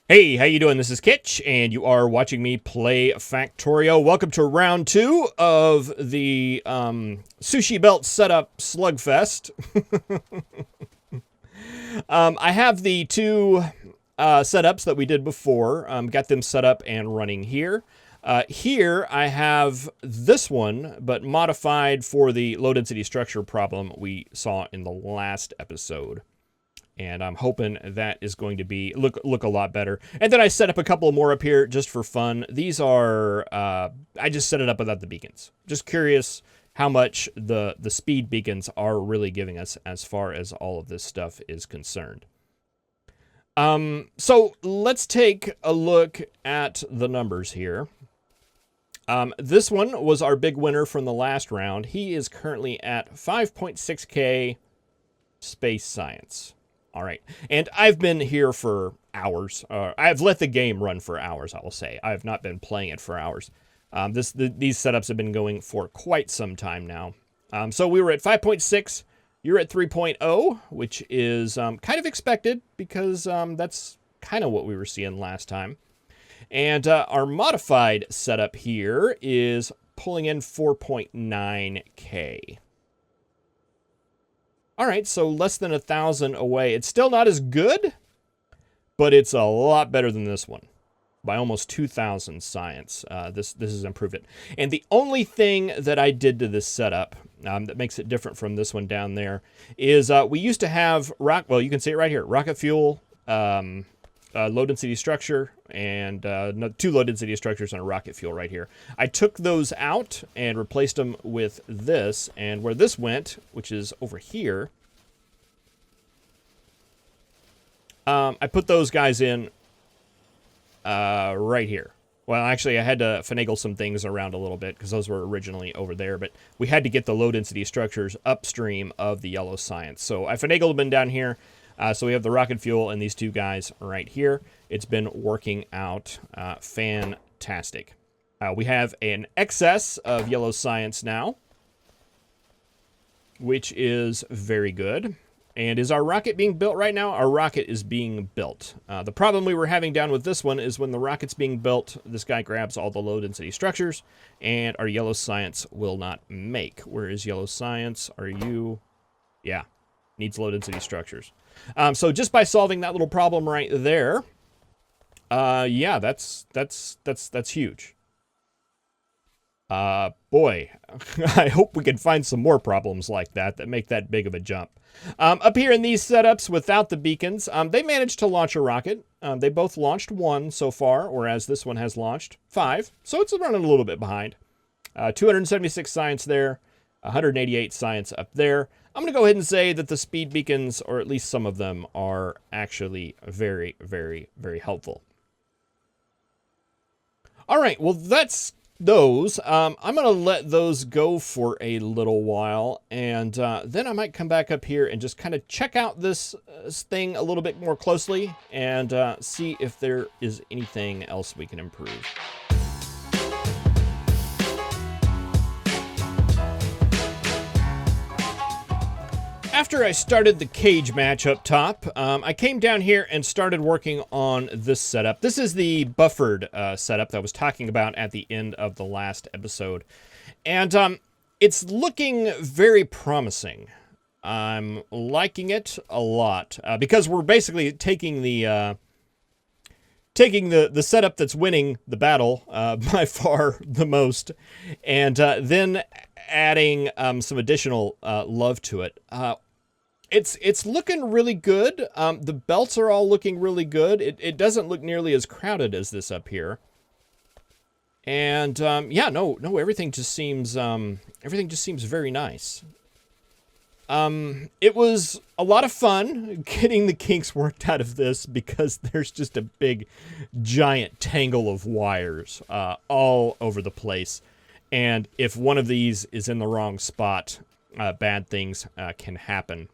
Hey, how you doing? This is Kitch, and you are watching me play Factorio. Welcome to round 2 of the Sushi Belt Setup Slugfest. I have the two setups that we did before. Got them set up and running here. Here, I have this one, but modified for the low-density structure problem we saw in the last episode. And I'm hoping that is going to be look a lot better. And then I set up a couple more up here just for fun. These are I just set it up without the beacons. Just curious how much the speed beacons are really giving us as far as all of this stuff is concerned. So let's take a look at the numbers here. This one was our big winner from the last round. He is currently at 5.6K space science. All right, and I've been here for hours. I've let the game run for hours, I will say. I have not been playing it for hours. These setups have been going for quite some time now. So we were at 5.6. You're at 3.0, which is kind of expected because that's kind of what we were seeing last time. And our modified setup here is pulling in 4.9K. All right, so less than 1,000 away. It's still not as good, but it's a lot better than this one by almost 2,000 science. This has improved it. And the only thing that I did to this setup that makes it different from this one down there is we used to have well, you can see it right here, rocket fuel, low density structure, and two low density structures and a rocket fuel right here. I took those out and replaced them with this, and where this went, which is over here, I put those guys in right here. Well, actually, I had to finagle some things around a little bit because those were originally over there, but we had to get the low density structures upstream of the yellow science. So I finagled them down here. So we have the rocket fuel and these two guys right here. It's been working out fantastic. We have an excess of yellow science now, which is very good. And is our rocket being built right now? Our rocket is being built. The problem we were having down with this one is when the rocket's being built, this guy grabs all the low density structures, and our yellow science will not make. Where is yellow science? Are you? Yeah, needs low density structures. So just by solving that little problem right there, yeah, that's huge. Boy, I hope we can find some more problems like that make that big of a jump. Up here in these setups without the beacons, they managed to launch a rocket. They both launched 1 so far, whereas this one has launched 5. So it's running a little bit behind. 276 science there, 188 science up there. I'm going to go ahead and say that the speed beacons, or at least some of them, are actually very, very, very helpful. All right, well, that's those. I'm going to let those go for a little while, and then I might come back up here and just kind of check out this thing a little bit more closely and see if there is anything else we can improve. After I started the cage match up top, I came down here and started working on this setup. This is the buffered setup that I was talking about at the end of the last episode. And it's looking very promising. I'm liking it a lot because we're basically taking the setup that's winning the battle by far the most, and then adding some additional love to it. It's looking really good. The belts are all looking really good. It doesn't look nearly as crowded as this up here. And yeah, no, everything just seems very nice. It was a lot of fun getting the kinks worked out of this because there's just a big, giant tangle of wires all over the place. And if one of these is in the wrong spot, bad things can happen.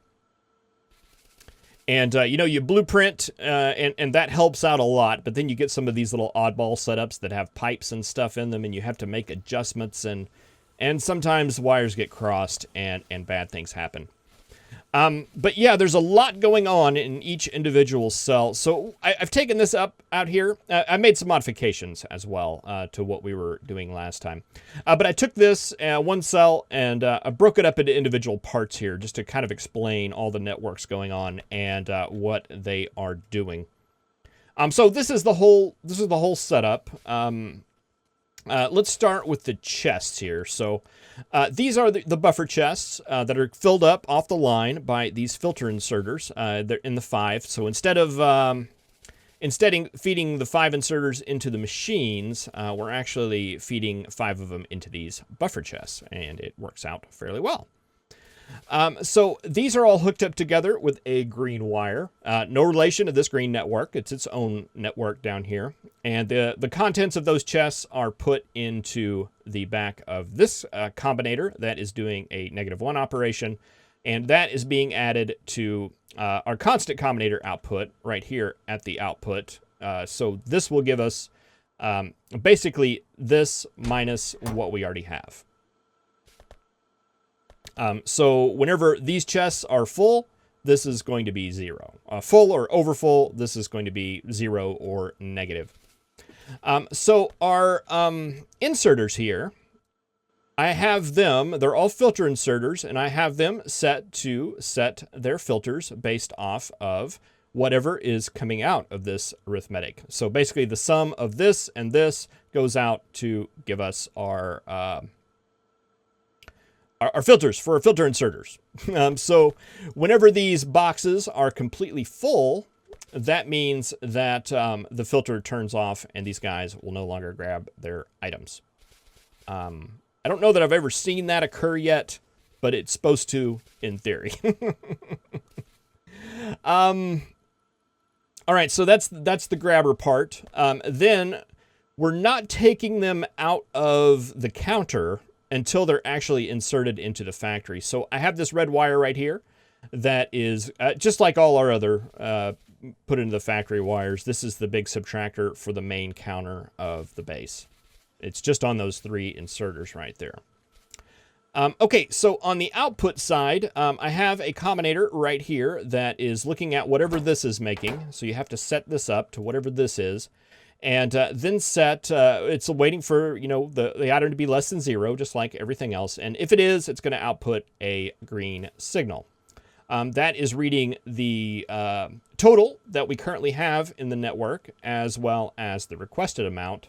And, you know, you blueprint, and that helps out a lot, but then you get some of these little oddball setups that have pipes and stuff in them, and you have to make adjustments, and sometimes wires get crossed, and bad things happen. But yeah, there's a lot going on in each individual cell. So I've taken this out here. I made some modifications as well to what we were doing last time. But I took this one cell and I broke it up into individual parts here just to kind of explain all the networks going on and what they are doing. So this is the whole setup. Let's start with the chests here. So these are the buffer chests that are filled up off the line by these filter inserters. They're in the 5. So instead of feeding the 5 inserters into the machines, we're actually feeding 5 of them into these buffer chests, and it works out fairly well. So these are all hooked up together with a green wire. No relation to this green network. It's its own network down here. And the contents of those chests are put into the back of this combinator that is doing a -1 operation. And that is being added to our constant combinator output right here at the output. So this will give us basically this minus what we already have. So whenever these chests are full, this is going to be 0. Full or overfull, this is going to be 0 or negative. So our inserters here, I have them, they're all filter inserters, and I have them set to set their filters based off of whatever is coming out of this arithmetic. So basically the sum of this and this goes out to give us our filters for our filter inserters. So whenever these boxes are completely full, that means that the filter turns off and these guys will no longer grab their items. I don't know that I've ever seen that occur yet, but it's supposed to in theory. All right, so that's the grabber part. Then we're not taking them out of the counter until they're actually inserted into the factory. So I have this red wire right here that is just like all our other put into the factory wires. This is the big subtractor for the main counter of the base. It's just on those 3 inserters right there. Okay, so on the output side, I have a combinator right here that is looking at whatever this is making. So you have to set this up to whatever this is. And then set, it's waiting for, the item to be less than 0, just like everything else. And if it is, it's going to output a green signal. That is reading the total that we currently have in the network, as well as the requested amount.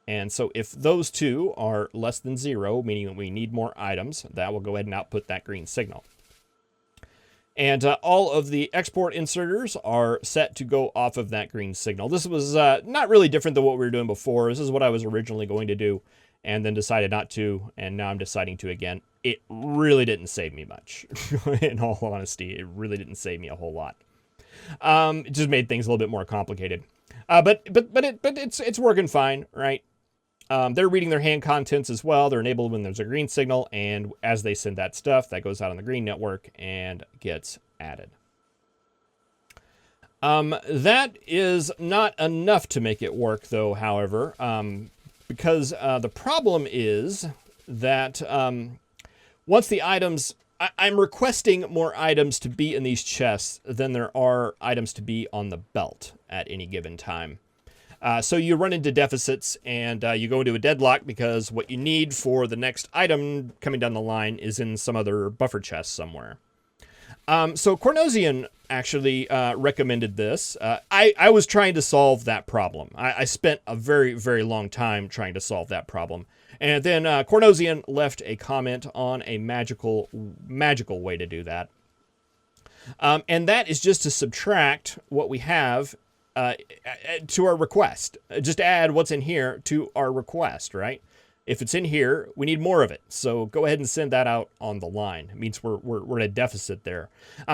And so if those two are less than 0, meaning that we need more items, that will go ahead and output that green signal. And all of the export inserters are set to go off of that green signal. This was not really different than what we were doing before. This is what I was originally going to do and then decided not to, and now I'm deciding to again. It really didn't save me much, in all honesty. It really didn't save me a whole lot. It just made things a little bit more complicated. But it's working fine, right? They're reading their hand contents as well. They're enabled when there's a green signal, and as they send that stuff, that goes out on the green network and gets added. That is not enough to make it work, though, however, because the problem is that once the items... I'm requesting more items to be in these chests than there are items to be on the belt at any given time. So you run into deficits and you go into a deadlock because what you need for the next item coming down the line is in some other buffer chest somewhere. So Cornosian actually recommended this. I was trying to solve that problem. I spent a very, very long time trying to solve that problem. And then Cornosian left a comment on a magical way to do that. And that is just to subtract what we have to our request. Just add what's in here to our request, right? If it's in here, we need more of it. So go ahead and send that out on the line. It means we're at a deficit there.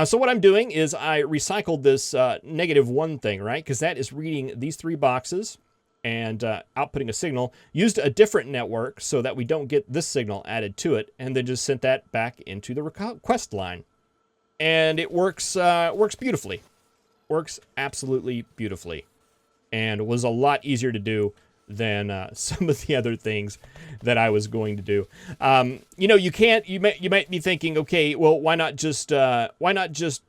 So what I'm doing is I recycled this -1 thing, right? Because that is reading these 3 boxes and outputting a signal. Used a different network so that we don't get this signal added to it, and then just sent that back into the request line. And it works beautifully. Works absolutely beautifully. And was a lot easier to do than some of the other things that I was going to do. You might be thinking, okay, well, why not just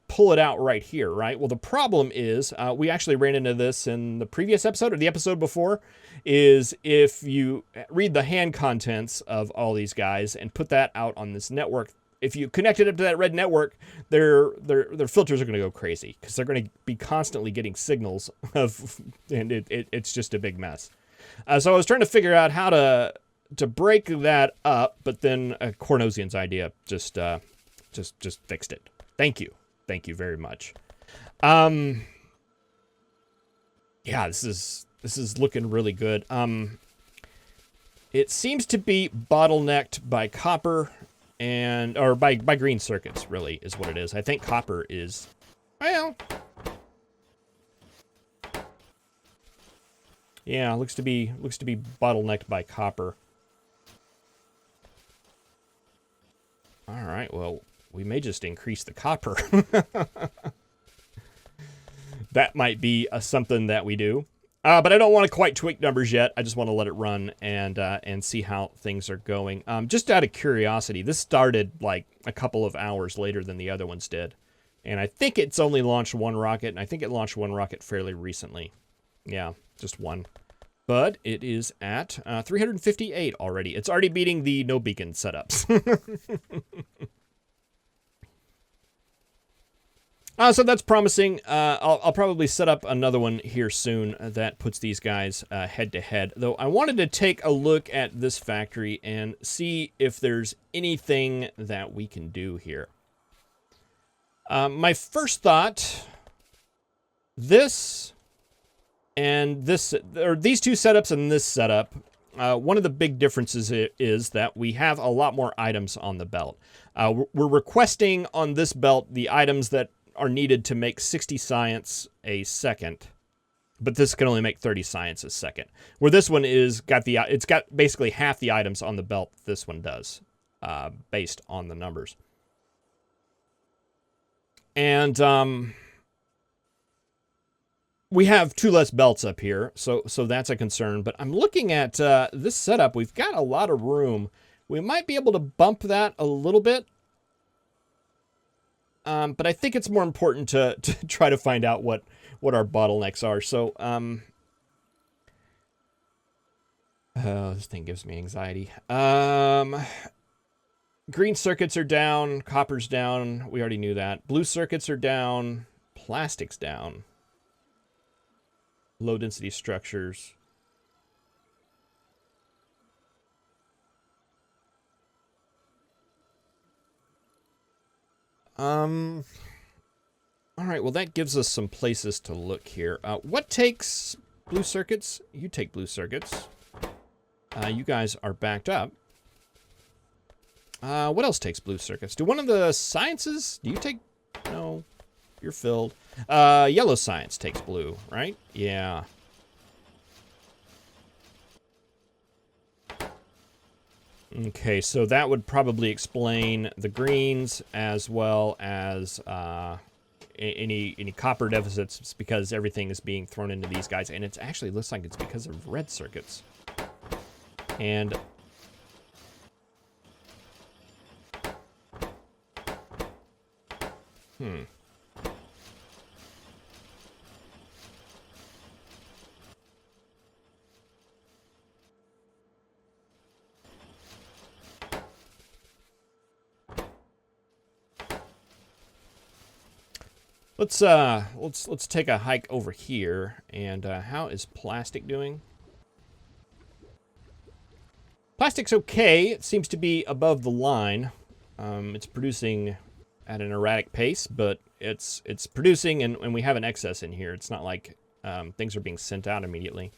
pull it out right here, right? Well, the problem is we actually ran into this in the previous episode or the episode before. Is if you read the hand contents of all these guys and put that out on this network, if you connect it up to that red network, their filters are going to go crazy because they're going to be constantly getting signals and it's just a big mess. So I was trying to figure out how to break that up, but then Cornosian's idea just fixed it. Thank you very much. Yeah, this is looking really good. It seems to be bottlenecked by copper or by green circuits, really, is what it is. I think copper is, well, yeah, looks to be bottlenecked by copper. All right, well, we may just increase the copper. That might be something that we do. But I don't want to quite tweak numbers yet. I just want to let it run and see how things are going. Just out of curiosity, this started like a couple of hours later than the other ones did. And I think it's only launched one rocket, and I think it launched one rocket fairly recently. Yeah, just one. But it is at 358 already. It's already beating the no beacon setups. So that's promising. I'll probably set up another one here soon that puts these guys head to head. Though I wanted to take a look at this factory and see if there's anything that we can do here. My first thought, these two setups and this setup, one of the big differences is that we have a lot more items on the belt. We're requesting on this belt the items that are needed to make 60 science a second, but this can only make 30 science a second. Where this one it's got basically half the items on the belt this one does, based on the numbers. And we have 2 less belts up here, so that's a concern. But I'm looking at this setup. We've got a lot of room. We might be able to bump that a little bit. But I think it's more important to try to find out what our bottlenecks are. So, this thing gives me anxiety. Green circuits are down. Copper's down. We already knew that. Blue circuits are down. Plastic's down. Low density structures. All right, well, that gives us some places to look here. What takes blue circuits? You take blue circuits. You guys are backed up. What else takes blue circuits? Do one of the sciences, do you take? No, you're filled. Yellow science takes blue, right? Yeah. Okay, so that would probably explain the greens as well as any copper deficits. It's because everything is being thrown into these guys, and it actually looks like it's because of red circuits. And let's take a hike over here. And how is plastic doing? Plastic's okay. It seems to be above the line. It's producing at an erratic pace, but it's producing, and we have an excess in here. It's not like things are being sent out immediately.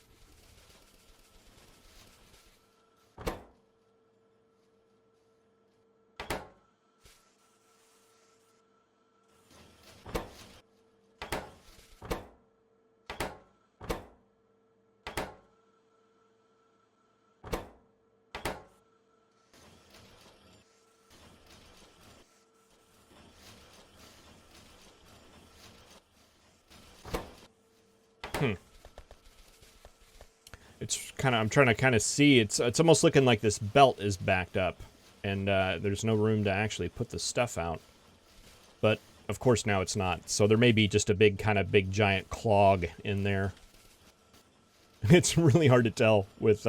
It's kind of, I'm trying to kind of see, it's almost looking like this belt is backed up, and there's no room to actually put the stuff out. But, of course, now it's not. So there may be just a big giant clog in there. It's really hard to tell with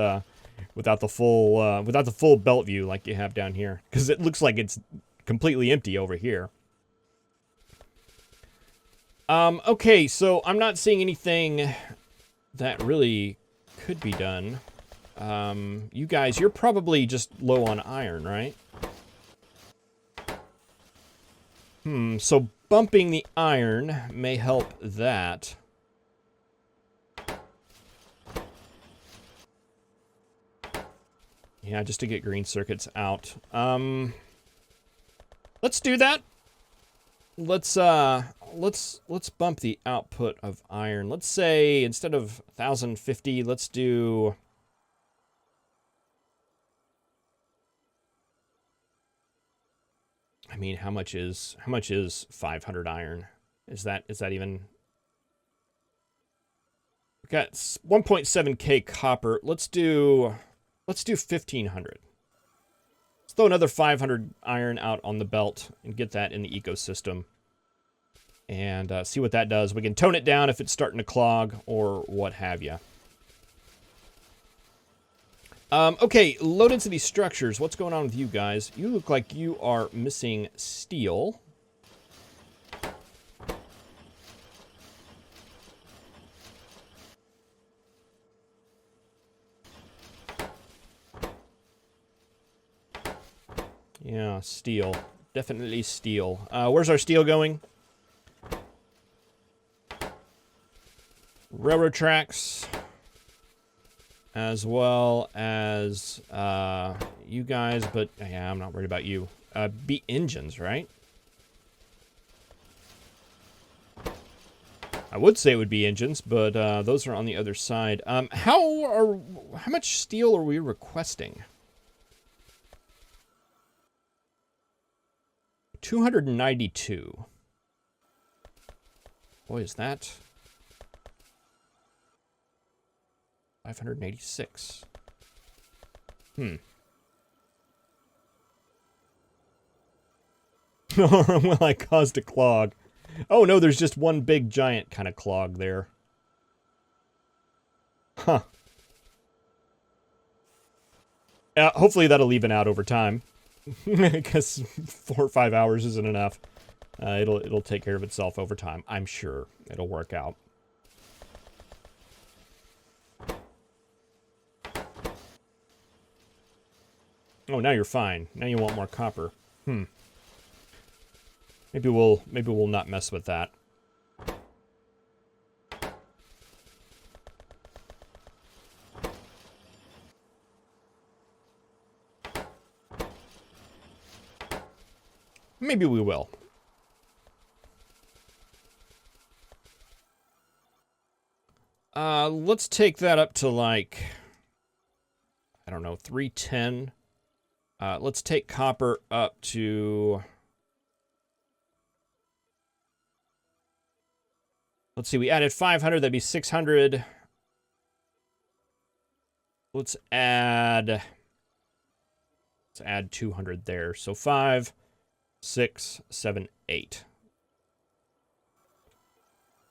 without the full belt view like you have down here, because it looks like it's completely empty over here. Okay, so I'm not seeing anything that really could be done. You guys, you're probably just low on iron, right? So bumping the iron may help that. Yeah, just to get green circuits out. Let's do that. Let's bump the output of iron. Let's say instead of 1,050, let's do... I mean, how much is 500 iron? Is that even... We've got 1.7k copper. Let's do 1,500. Let's throw another 500 iron out on the belt and get that in the ecosystem. And see what that does. We can tone it down if it's starting to clog or what have you. Okay, low density structures. What's going on with you guys? You look like you are missing steel. Yeah, steel. Definitely steel. Where's our steel going? Railroad tracks. As well as you guys, but yeah, I'm not worried about you. Be engines, right? I would say it would be engines, but those are on the other side. How much steel are we requesting? 292. Boy, is that 586. Well, I caused a clog. Oh no, there's just one big giant kind of clog there. Huh. Hopefully that'll even out over time. Because 4 or 5 hours isn't enough. It'll take care of itself over time. I'm sure it'll work out. Oh, now you're fine. Now you want more copper. Maybe we'll not mess with that. Maybe we will. Let's take that up to like, I don't know, 310. Let's take copper up to... Let's see, we added 500, that'd be 600. Let's add 200 there. So 5, 6, 7, 8.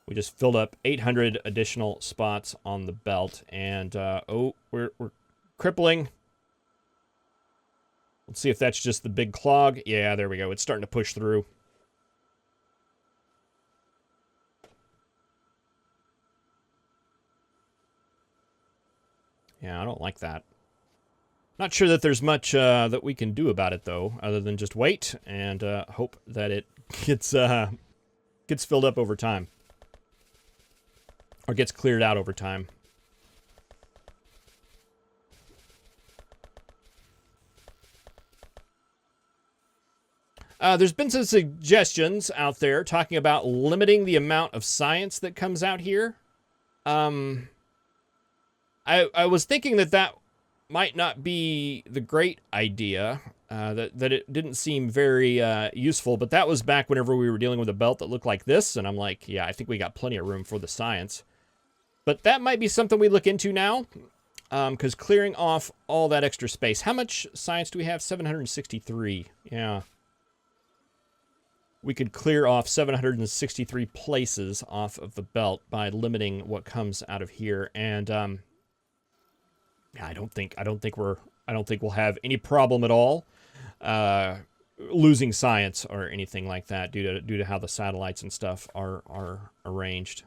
We just filled up 800 additional spots on the belt, and oh, we're crippling. Let's see if that's just the big clog. Yeah, there we go. It's starting to push through. Yeah, I don't like that. Not sure that there's much that we can do about it, though, other than just wait and hope that it gets filled up over time. Or gets cleared out over time. There's been some suggestions out there talking about limiting the amount of science that comes out here. I was thinking that might not be the great idea, that it didn't seem very useful, but that was back whenever we were dealing with a belt that looked like this, and I'm like, yeah, I think we got plenty of room for the science. But that might be something we look into now. because clearing off all that extra space. How much science do we have? 763. Yeah. We could clear off 763 places off of the belt by limiting what comes out of here. And yeah, I don't think we'll have any problem at all losing science or anything like that due to how the satellites and stuff are arranged.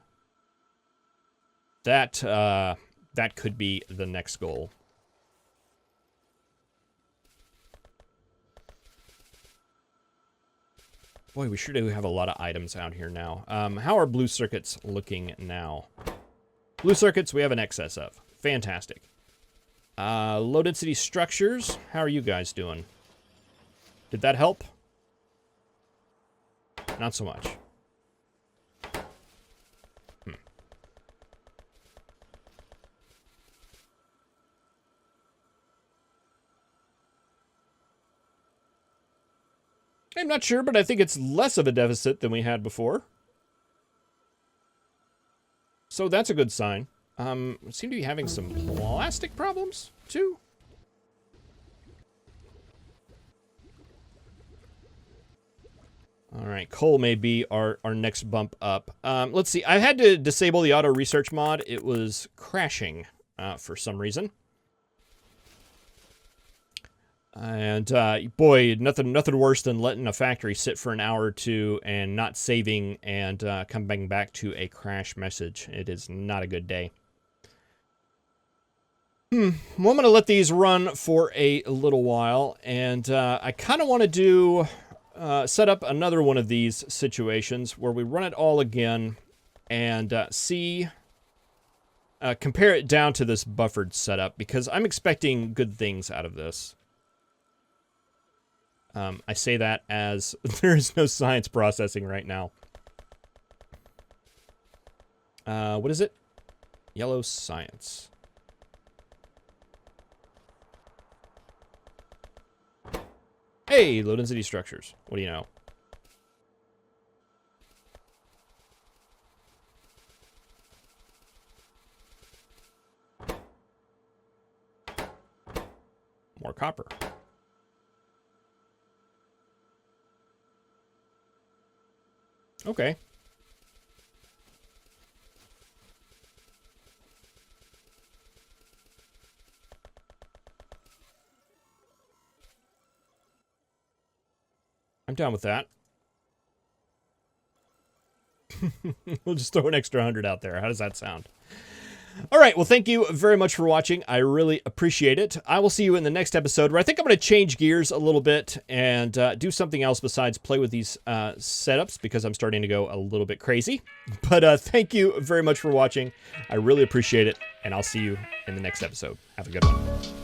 That could be the next goal. Boy, we sure do have a lot of items out here now. How are blue circuits looking now? Blue circuits we have an excess of. Fantastic. Low density structures, how are you guys doing? Did that help? Not so much. I'm not sure, but I think it's less of a deficit than we had before. So that's a good sign. We seem to be having some plastic problems, too. All right, coal may be our next bump up. Let's see. I had to disable the auto research mod. It was crashing for some reason. And boy, nothing worse than letting a factory sit for an hour or two and not saving and coming back to a crash message. It is not a good day. Well, I'm going to let these run for a little while, and I kind of want to do set up another one of these situations where we run it all again and see. Compare it down to this buffered setup, because I'm expecting good things out of this. I say that as there is no science processing right now. What is it? Yellow science. Hey, low density structures. What do you know? More copper. Okay. I'm down with that. We'll just throw an extra 100 out there. How does that sound? All right, well, thank you very much for watching. I really appreciate it. I will see you in the next episode, where I think I'm going to change gears a little bit and do something else besides play with these setups, because I'm starting to go a little bit crazy. But thank you very much for watching. I really appreciate it, and I'll see you in the next episode. Have a good one.